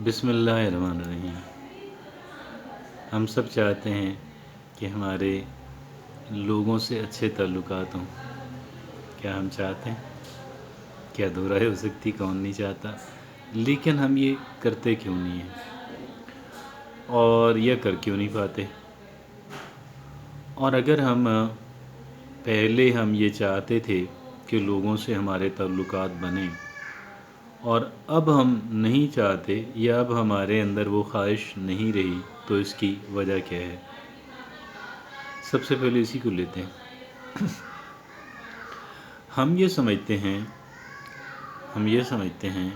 بسم اللہ الرحمن الرحیم۔ ہم سب چاہتے ہیں کہ ہمارے لوگوں سے اچھے تعلقات ہوں۔ کیا ہم چاہتے ہیں؟ کیا دو رائے ہو سکتی، کون نہیں چاہتا؟ لیکن ہم یہ کرتے کیوں نہیں ہیں اور یہ کر کیوں نہیں پاتے؟ اور اگر ہم پہلے یہ چاہتے تھے کہ لوگوں سے ہمارے تعلقات بنیں اور اب ہم نہیں چاہتے یا اب ہمارے اندر وہ خواہش نہیں رہی، تو اس کی وجہ کیا ہے؟ سب سے پہلے اسی کو لیتے ہیں۔ ہم یہ سمجھتے ہیں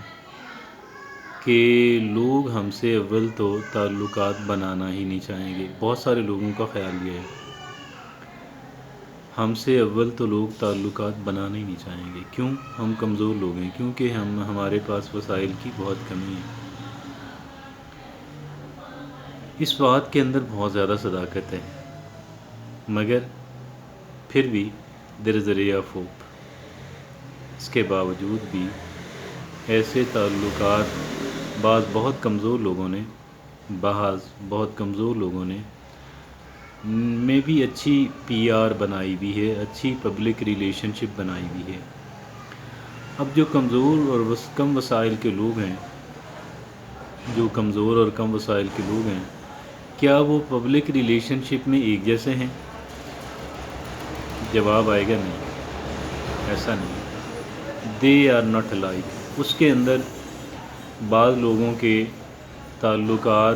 کہ لوگ ہم سے اول تو تعلقات بنانا ہی نہیں چاہیں گے۔ بہت سارے لوگوں کا خیال یہ ہے، ہم سے اول تو لوگ تعلقات بنانا ہی نہیں چاہیں گے۔ کیوں؟ ہم کمزور لوگ ہیں، کیونکہ ہمارے پاس وسائل کی بہت کمی ہے۔ اس بات کے اندر بہت زیادہ صداقت ہے، مگر پھر بھی دیر از اے رے آف ہوپ۔ اس کے باوجود بھی ایسے تعلقات بعض بہت کمزور لوگوں نے میں بھی اچھی پی آر بنائی بھی ہے، اچھی پبلک ریلیشن شپ بنائی بھی ہے۔ اب جو کمزور اور کم وسائل کے لوگ ہیں، کیا وہ پبلک ریلیشن شپ میں ایک جیسے ہیں؟ جواب آئے گا نہیں، ایسا نہیں۔ They are not alike۔ اس کے اندر بعض لوگوں کے تعلقات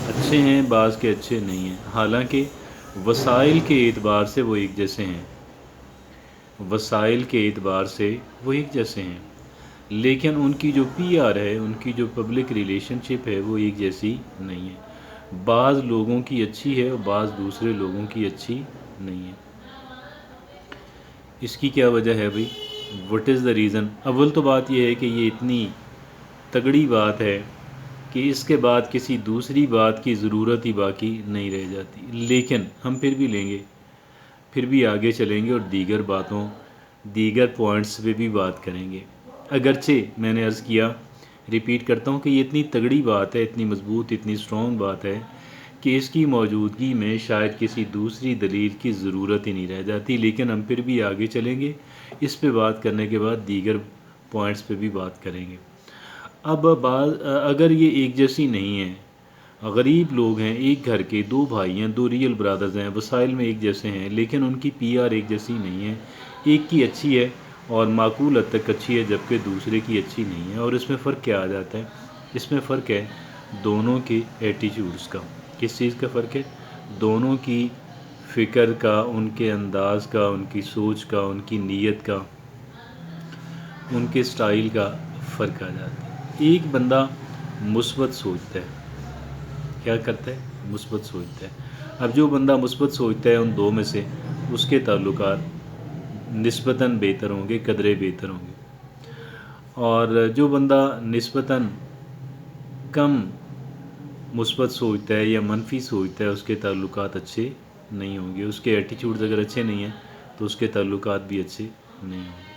اچھے ہیں، بعض کے اچھے نہیں ہیں، حالانکہ وسائل کے اعتبار سے وہ ایک جیسے ہیں۔ لیکن ان کی جو پی آر ہے، ان کی جو پبلک ریلیشن شپ ہے، وہ ایک جیسی نہیں ہے۔ بعض لوگوں کی اچھی ہے اور بعض دوسرے لوگوں کی اچھی نہیں ہے۔ اس کی کیا وجہ ہے بھائی؟ What is the reason? اول تو بات یہ ہے کہ یہ اتنی تگڑی بات ہے کہ اس کے بعد کسی دوسری بات کی ضرورت ہی باقی نہیں رہ جاتی۔ لیکن ہم پھر بھی لیں گے، پھر بھی آگے چلیں گے اور دیگر پوائنٹس پہ بھی بات کریں گے۔ اگرچہ میں نے عرض کیا، ریپیٹ کرتا ہوں کہ یہ اتنی تگڑی بات ہے، اتنی مضبوط، اتنی اسٹرانگ بات ہے کہ اس کی موجودگی میں شاید کسی دوسری دلیل کی ضرورت ہی نہیں رہ جاتی۔ لیکن ہم پھر بھی آگے چلیں گے، اس پہ بات کرنے کے بعد دیگر پوائنٹس پہ بھی بات کریں گے۔ اب اگر یہ ایک جیسی نہیں ہے، غریب لوگ ہیں، ایک گھر کے دو بھائی ہیں، دو ریئل برادرز ہیں، وسائل میں ایک جیسے ہیں، لیکن ان کی پی آر ایک جیسی نہیں ہے۔ ایک کی اچھی ہے اور معقول حد تک اچھی ہے، جبکہ دوسرے کی اچھی نہیں ہے۔ اور اس میں فرق کیا آ جاتا ہے؟ اس میں فرق ہے دونوں کے ایٹیچیوڈز کا۔ کس چیز کا فرق ہے؟ دونوں کی فکر کا، ان کے انداز کا، ان کی سوچ کا، ان کی نیت کا، ان کے سٹائل کا فرق آ جاتا ہے۔ ایک بندہ مثبت سوچتا ہے، کیا کرتا ہے؟ مثبت سوچتا ہے۔ اب جو بندہ مثبت سوچتا ہے، ان دو میں سے اس کے تعلقات نسبتاً بہتر ہوں گے، قدرے بہتر ہوں گے۔ اور جو بندہ نسبتاً کم مثبت سوچتا ہے یا منفی سوچتا ہے، اس کے تعلقات اچھے نہیں ہوں گے۔ اس کے ایٹیچیوڈز اگر اچھے نہیں ہیں تو اس کے تعلقات بھی اچھے نہیں ہوں گے۔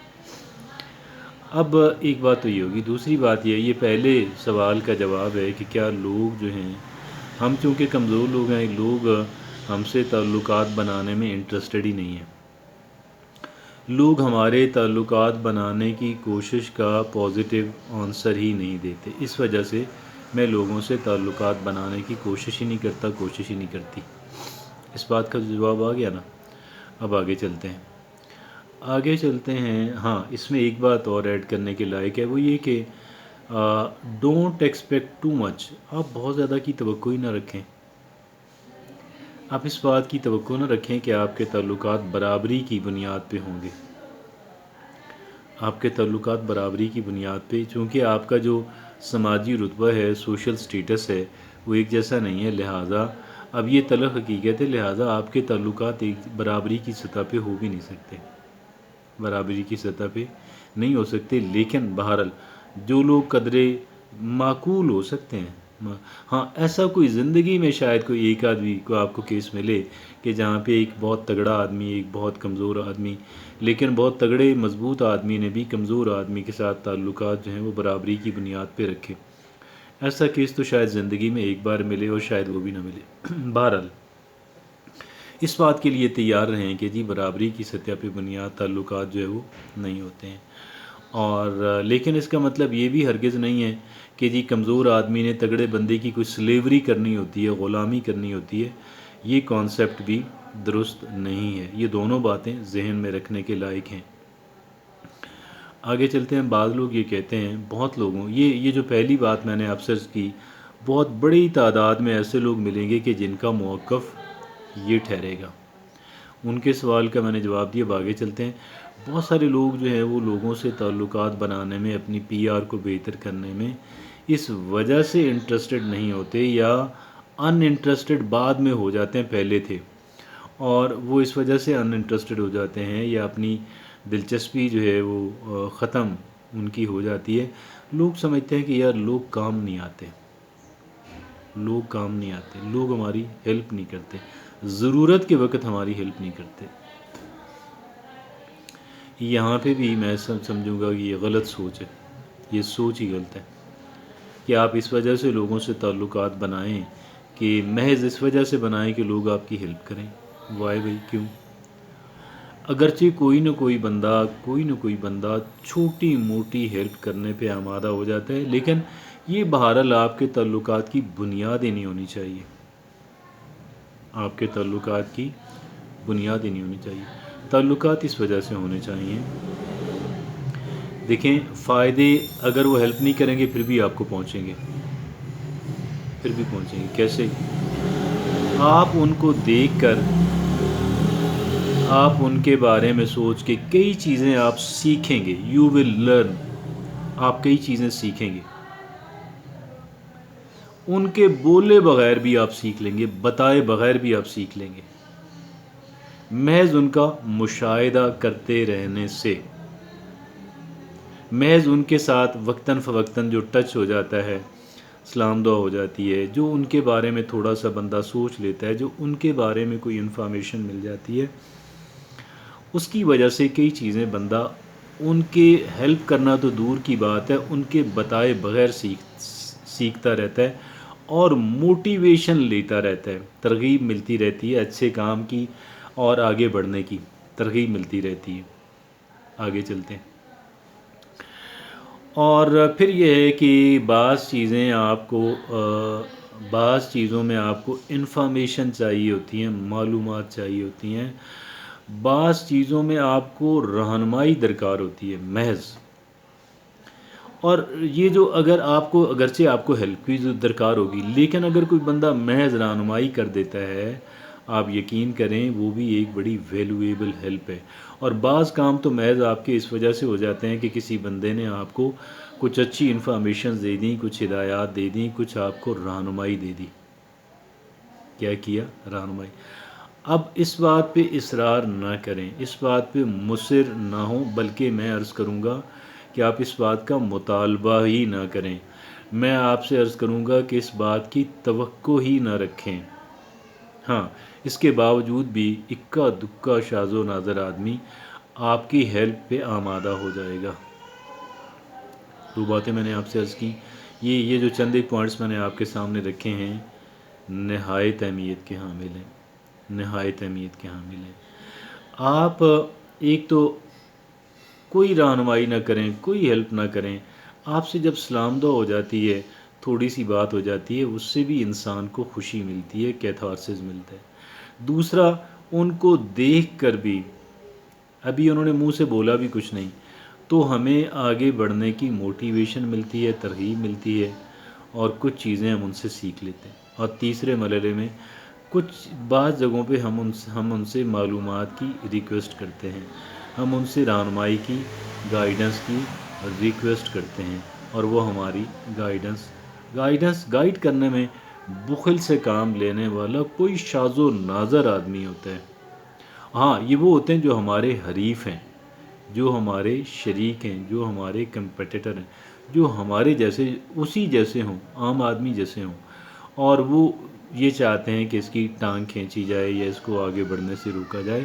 اب ایک بات تو یہ ہوگی، دوسری بات یہ پہلے سوال کا جواب ہے کہ کیا لوگ جو ہیں، ہم چونکہ کمزور لوگ ہیں، لوگ ہم سے تعلقات بنانے میں انٹرسٹڈ ہی نہیں ہیں۔ لوگ ہمارے تعلقات بنانے کی کوشش کا پازیٹیو آنسر ہی نہیں دیتے۔ اس وجہ سے میں لوگوں سے تعلقات بنانے کی کوشش ہی نہیں کرتی۔ اس بات کا جواب آ گیا نا؟ اب آگے چلتے ہیں۔ ہاں، اس میں ایک بات اور ایڈ کرنے کے لائق ہے، وہ یہ کہ ڈونٹ ایکسپیکٹ ٹو مچ۔ آپ بہت زیادہ کی توقع ہی نہ رکھیں۔ آپ اس بات کی توقع نہ رکھیں کہ آپ کے تعلقات برابری کی بنیاد پہ ہوں گے۔ آپ کے تعلقات برابری کی بنیاد پہ، چونکہ آپ کا جو سماجی رتبہ ہے، سوشل سٹیٹس ہے، وہ ایک جیسا نہیں ہے، لہٰذا اب یہ تلخ حقیقت ہے، لہٰذا آپ کے تعلقات ایک برابری کی سطح پہ ہو بھی نہیں سکتے، برابری کی سطح پہ نہیں ہو سکتے۔ لیکن بہرحال جو لوگ قدرے معقول ہو سکتے ہیں، ہاں، ایسا کوئی زندگی میں شاید کوئی ایک آدمی کو آپ کو کیس ملے کہ جہاں پہ ایک بہت تگڑا آدمی، ایک بہت کمزور آدمی، لیکن بہت تگڑے مضبوط آدمی نے بھی کمزور آدمی کے ساتھ تعلقات جو ہیں وہ برابری کی بنیاد پہ رکھے۔ ایسا کیس تو شاید زندگی میں ایک بار ملے اور شاید وہ بھی نہ ملے۔ بہرحال اس بات کے لیے تیار رہیں کہ جی برابری کی سطح پہ بنیاد تعلقات جو ہے وہ نہیں ہوتے ہیں، اور لیکن اس کا مطلب یہ بھی ہرگز نہیں ہے کہ جی کمزور آدمی نے تگڑے بندے کی کوئی سلیوری کرنی ہوتی ہے، غلامی کرنی ہوتی ہے۔ یہ کانسیپٹ بھی درست نہیں ہے۔ یہ دونوں باتیں ذہن میں رکھنے کے لائق ہیں۔ آگے چلتے ہیں۔ بعض لوگ یہ کہتے ہیں، بہت لوگوں یہ جو پہلی بات میں نے آپ سے عرض کی، بہت بڑی تعداد میں ایسے لوگ ملیں گے کہ جن کا موقف یہ ٹھہرے گا۔ ان کے سوال کا میں نے جواب دیا۔ آگے چلتے ہیں۔ بہت سارے لوگ جو ہیں وہ لوگوں سے تعلقات بنانے میں، اپنی پی آر کو بہتر کرنے میں اس وجہ سے انٹرسٹڈ نہیں ہوتے، یا ان انٹرسٹڈ بعد میں ہو جاتے ہیں، پہلے تھے، اور وہ اس وجہ سے ان انٹرسٹڈ ہو جاتے ہیں، یا اپنی دلچسپی جو ہے وہ ختم ان کی ہو جاتی ہے۔ لوگ سمجھتے ہیں کہ یار لوگ کام نہیں آتے، لوگ کام نہیں آتے، لوگ ہماری ہیلپ نہیں کرتے، ضرورت کے وقت ہماری ہیلپ نہیں کرتے۔ یہاں پہ بھی میں سمجھوں گا کہ یہ غلط سوچ ہے، یہ سوچ ہی غلط ہے کہ آپ اس وجہ سے لوگوں سے تعلقات بنائیں کہ محض اس وجہ سے بنائیں کہ لوگ آپ کی ہیلپ کریں۔ وائے بھائی کیوں؟ اگرچہ کوئی نہ کوئی بندہ چھوٹی موٹی ہیلپ کرنے پہ آمادہ ہو جاتا ہے، لیکن یہ بہرحال آپ کے تعلقات کی بنیاد ہی نہیں ہونی چاہیے، آپ کے تعلقات کی بنیاد ہی نہیں ہونی چاہیے۔ تعلقات اس وجہ سے ہونے چاہیے، دیکھیں فائدے اگر وہ ہیلپ نہیں کریں گے پھر بھی آپ کو پہنچیں گے، پھر بھی پہنچیں گے۔ کیسے؟ آپ ان کو دیکھ کر، آپ ان کے بارے میں سوچ کے کئی چیزیں آپ سیکھیں گے، یو ول لرن، آپ کئی چیزیں سیکھیں گے، ان کے بولے بغیر بھی آپ سیکھ لیں گے، بتائے بغیر بھی آپ سیکھ لیں گے، محض ان کا مشاہدہ کرتے رہنے سے، محض ان کے ساتھ وقتاً فوقتاً جو ٹچ ہو جاتا ہے، سلام دعا ہو جاتی ہے، جو ان کے بارے میں تھوڑا سا بندہ سوچ لیتا ہے، جو ان کے بارے میں کوئی انفارمیشن مل جاتی ہے، اس کی وجہ سے کئی چیزیں بندہ ان کے ہیلپ کرنا تو دور کی بات ہے، ان کے بتائے بغیر سیکھتا رہتا ہے اور موٹیویشن لیتا رہتا ہے، ترغیب ملتی رہتی ہے اچھے کام کی اور آگے بڑھنے کی ترغیب ملتی رہتی ہے۔ آگے چلتے ہیں۔ اور پھر یہ ہے کہ بعض چیزوں میں آپ کو انفارمیشن چاہیے ہوتی ہیں، معلومات چاہیے ہوتی ہیں، بعض چیزوں میں آپ کو رہنمائی درکار ہوتی ہے محض، اور یہ جو اگرچہ آپ کو ہیلپ کی درکار ہوگی، لیکن اگر کوئی بندہ محض رہنمائی کر دیتا ہے، آپ یقین کریں وہ بھی ایک بڑی ویلیویبل ہیلپ ہے۔ اور بعض کام تو محض آپ کے اس وجہ سے ہو جاتے ہیں کہ کسی بندے نے آپ کو کچھ اچھی انفارمیشن دے دیں، کچھ ہدایات دے دیں، کچھ آپ کو رہنمائی دے دی۔ کیا کیا؟ رہنمائی۔ اب اس بات پہ اصرار نہ کریں، اس بات پہ مصر نہ ہوں، بلکہ میں عرض کروں گا کہ آپ اس بات کا مطالبہ ہی نہ کریں۔ میں آپ سے عرض کروں گا کہ اس بات کی توقع ہی نہ رکھیں۔ ہاں، اس کے باوجود بھی اکا دکا شاذ و نادر آدمی آپ کی ہیلپ پہ آمادہ ہو جائے گا۔ دو باتیں میں نے آپ سے عرض کی، یہ جو چند ایک پوائنٹس میں نے آپ کے سامنے رکھے ہیں، نہایت اہمیت کے حامل ہیں، نہایت اہمیت کے حامل ہیں۔ آپ ایک تو کوئی رہنمائی نہ کریں، کوئی ہیلپ نہ کریں، آپ سے جب سلام دعا ہو جاتی ہے، تھوڑی سی بات ہو جاتی ہے، اس سے بھی انسان کو خوشی ملتی ہے، کیتھارسس ملتا ہے۔ دوسرا، ان کو دیکھ کر بھی، ابھی انہوں نے منہ سے بولا بھی کچھ نہیں، تو ہمیں آگے بڑھنے کی موٹیویشن ملتی ہے، ترغیب ملتی ہے، اور کچھ چیزیں ہم ان سے سیکھ لیتے ہیں۔ اور تیسرے مرحلے میں بعض جگہوں پہ ہم ان سے معلومات کی ریکویسٹ کرتے ہیں، ہم ان سے رہنمائی کی، گائیڈنس کی ریکویسٹ کرتے ہیں، اور وہ ہماری گائیڈ کرنے میں بخل سے کام لینے والا کوئی شاذ و نادر آدمی ہوتا ہے۔ ہاں، یہ وہ ہوتے ہیں جو ہمارے حریف ہیں، جو ہمارے شریک ہیں، جو ہمارے کمپیٹیٹر ہیں، جو ہمارے جیسے اسی جیسے ہوں، عام آدمی جیسے ہوں، اور وہ یہ چاہتے ہیں کہ اس کی ٹانگ کھینچی جائے یا اس کو آگے بڑھنے سے روکا جائے،